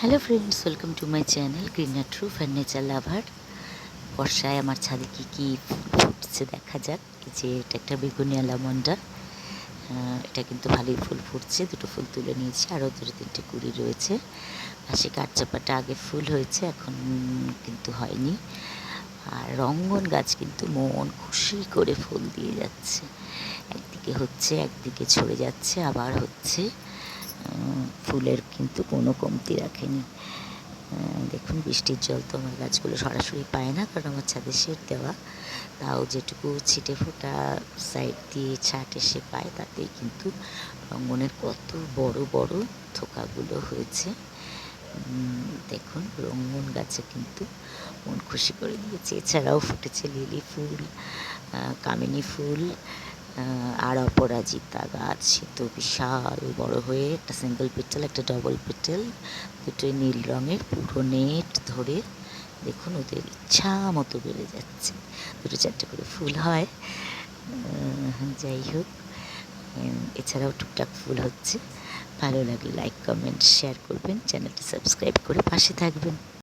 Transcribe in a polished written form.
Hello friends, welcome to my channel green truth and nature lover. বর্ষায় আমার ছাদে কী কী ফুল ফুটছে দেখা যাক। এই যে এটা একটা বেগুনিয়া লামন্ডা, এটা কিন্তু ভালোই ফুল ফুটছে। দুটো ফুল তুলে নিয়েছি, আরও দুটো তিনটে কুড়ি রয়েছে। পাশে কাঠচাপাটা আগে ফুল হয়েছে, এখন কিন্তু হয়নি। আর রঙ্গন গাছ কিন্তু মন খুশি করে ফুল দিয়ে যাচ্ছে। একদিকে হচ্ছে, একদিকে ঝরে যাচ্ছে, আবার হচ্ছে। ফুলের কিন্তু কোনো কমতি রাখেনি। দেখুন, বৃষ্টির জল তো আমার গাছগুলো সরাসরি পায় না, কারণ আমার ছাদে শেড দেওয়া। তাও যেটুকু ছিটে ফোটা সাইড দিয়ে ছাট এসে পায়, তাতেই কিন্তু রঙ্গনের কত বড় বড় থোকাগুলো হয়েছে। দেখুন, রঙ্গন গাছে কিন্তু মন খুশি করে দিয়েছে। এছাড়াও ফুটেছে লিলি ফুল, কামিনী ফুল, আর অপরাজিতা গাছ। সে তো বিশাল বড় হয়ে একটা সিঙ্গেল পেটাল, একটা ডবল পেটাল, দুটোই নীল রঙের, পুরো নেট ধরে দেখুন ওদের ইচ্ছা মতো বেড়ে যাচ্ছে। দুটো চারটে করে ফুল হয়। যাই হোক, এছাড়াও টুকটাক ফুল হচ্ছে। ভালো লাগলে লাইক, কমেন্ট, শেয়ার করবেন, চ্যানেলটি সাবস্ক্রাইব করে পাশে থাকবেন।